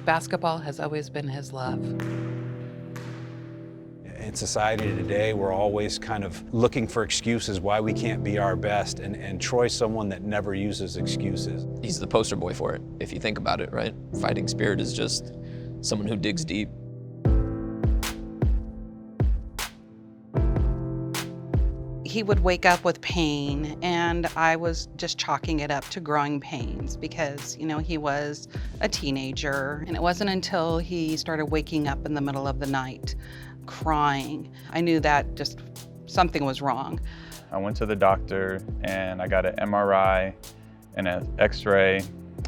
Basketball has always been his love. In society today, we're always kind of looking for excuses why we can't be our best, and Troy's someone that never uses excuses. He's the poster boy for it, if you think about it, right? Fighting spirit is just someone who digs deep. He would wake up with pain, and I was just chalking it up to growing pains because, he was a teenager. And it wasn't until he started waking up in the middle of the night crying, I knew that just something was wrong. I went to the doctor and I got an MRI and an X-ray,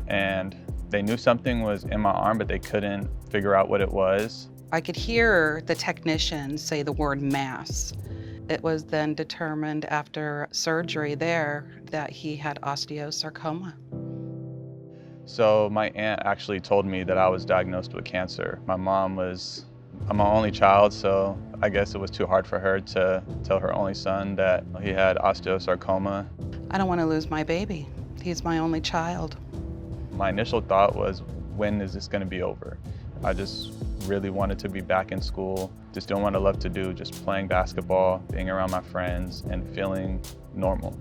and they knew something was in my arm, but they couldn't figure out what it was. I could hear the technician say the word mass. It was then determined after surgery there that he had osteosarcoma. So my aunt actually told me that I was diagnosed with cancer. I'm my only child, so I guess it was too hard for her to tell her only son that he had osteosarcoma. I don't want to lose my baby. He's my only child. My initial thought was, when is this going to be over? I just really wanted to be back in school, just doing what I love to do, just playing basketball, being around my friends, and feeling normal.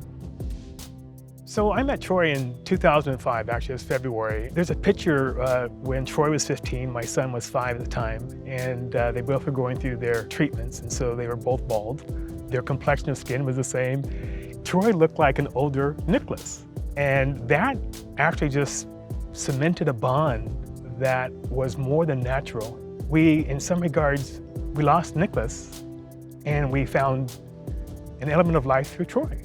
So I met Troy in 2005, actually it was February. There's a picture when Troy was 15, my son was 5 at the time, and they both were going through their treatments, and so they were both bald. Their complexion of skin was the same. Troy looked like an older Nicholas, and that actually just cemented a bond that was more than natural. We, in some regards, we lost Nicholas, and we found an element of life through Troy.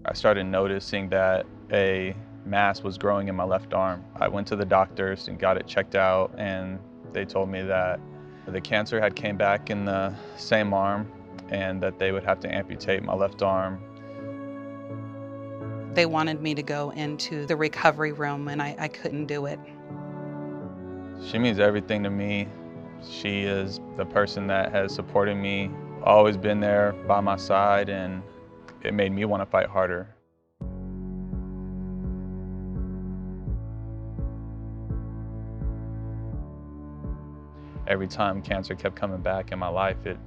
I started noticing that a mass was growing in my left arm. I went to the doctors and got it checked out, and they told me that the cancer had came back in the same arm and that they would have to amputate my left arm. They wanted me to go into the recovery room, and I couldn't do it. She means everything to me. She is the person that has supported me, always been there by my side, and it made me want to fight harder. Every time cancer kept coming back in my life, it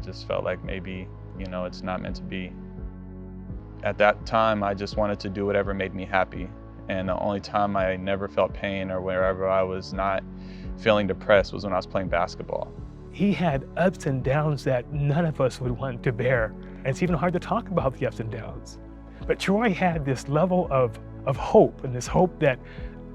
just felt like maybe, it's not meant to be. At that time, I just wanted to do whatever made me happy. And the only time I never felt pain or wherever I was not feeling depressed was when I was playing basketball. He had ups and downs that none of us would want to bear. And it's even hard to talk about the ups and downs. But Troy had this level of hope, and this hope that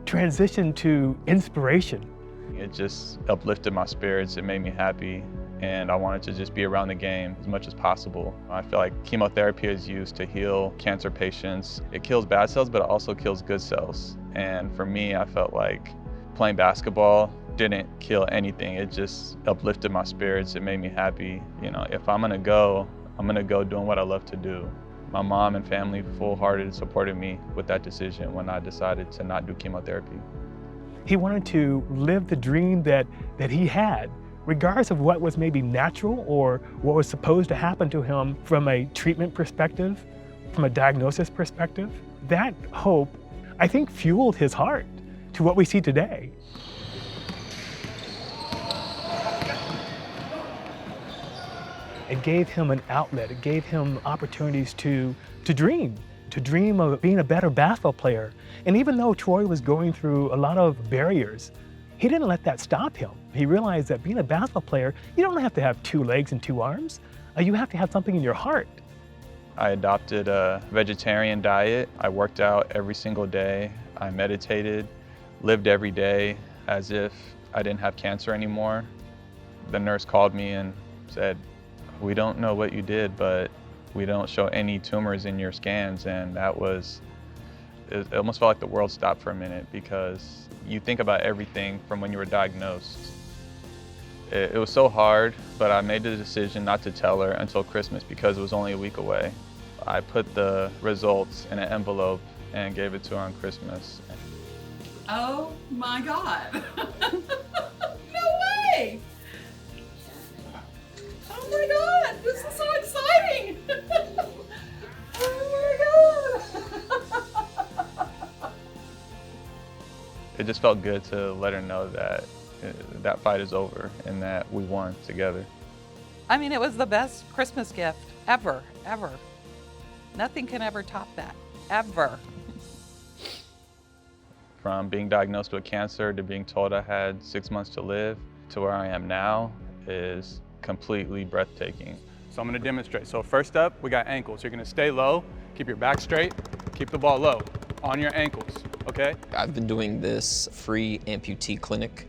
transitioned to inspiration. It just uplifted my spirits, it made me happy, and I wanted to just be around the game as much as possible. I feel like chemotherapy is used to heal cancer patients. It kills bad cells, but it also kills good cells. And for me, I felt like playing basketball didn't kill anything. It just uplifted my spirits, it made me happy. If I'm gonna go doing what I love to do. My mom and family full-hearted supported me with that decision when I decided to not do chemotherapy. He wanted to live the dream that he had, regardless of what was maybe natural or what was supposed to happen to him from a treatment perspective, from a diagnosis perspective. That hope, I think, fueled his heart to what we see today. It gave him an outlet. It gave him opportunities to dream of being a better basketball player. And even though Troy was going through a lot of barriers, he didn't let that stop him. He realized that being a basketball player, you don't have to have 2 legs and 2 arms. You have to have something in your heart. I adopted a vegetarian diet. I worked out every single day. I meditated, lived every day as if I didn't have cancer anymore. The nurse called me and said, "We don't know what you did, but we don't show any tumors in your scans." And it almost felt like the world stopped for a minute, because you think about everything from when you were diagnosed. It was so hard, but I made the decision not to tell her until Christmas because it was only a week away. I put the results in an envelope and gave it to her on Christmas. Oh my God. No way. Oh my God, this is so exciting. Oh my God. It just felt good to let her know that that fight is over and that we won together. I mean, it was the best Christmas gift ever, ever. Nothing can ever top that, ever. From being diagnosed with cancer to being told I had 6 months to live to where I am now is completely breathtaking. So I'm gonna demonstrate. So first up, we got ankles. You're gonna stay low, keep your back straight, keep the ball low on your ankles, okay? I've been doing this free amputee clinic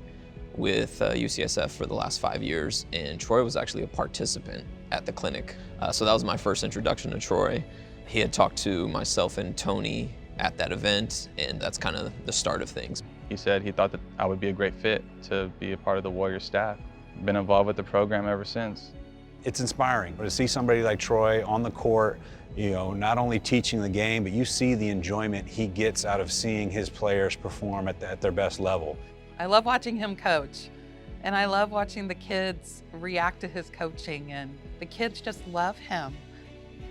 with UCSF for the last 5 years, and Troy was actually a participant at the clinic. So that was my first introduction to Troy. He had talked to myself and Tony at that event, and that's kind of the start of things. He said he thought that I would be a great fit to be a part of the Warriors staff. Been involved with the program ever since. It's inspiring to see somebody like Troy on the court, you know, not only teaching the game, but you see the enjoyment he gets out of seeing his players perform at their best level. I love watching him coach, and I love watching the kids react to his coaching, and the kids just love him.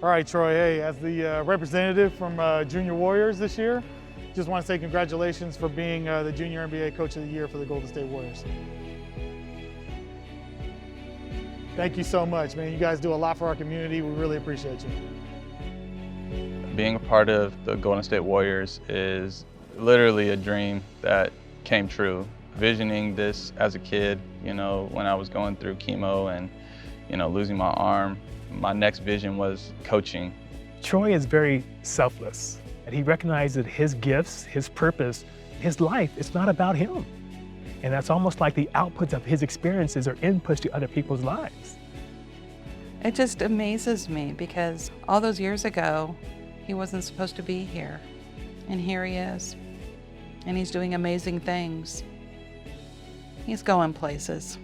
All right, Troy, hey, as the representative from Junior Warriors this year, just want to say congratulations for being the Junior NBA Coach of the Year for the Golden State Warriors. Thank you so much, man. You guys do a lot for our community. We really appreciate you. Being a part of the Golden State Warriors is literally a dream that came true. Visioning this as a kid, you know, when I was going through chemo and, you know, losing my arm, my next vision was coaching. Troy is very selfless, and he recognizes that his gifts, his purpose, his life, it's not about him. And that's almost like the outputs of his experiences are inputs to other people's lives. It just amazes me because all those years ago, he wasn't supposed to be here. And here he is. And he's doing amazing things. He's going places.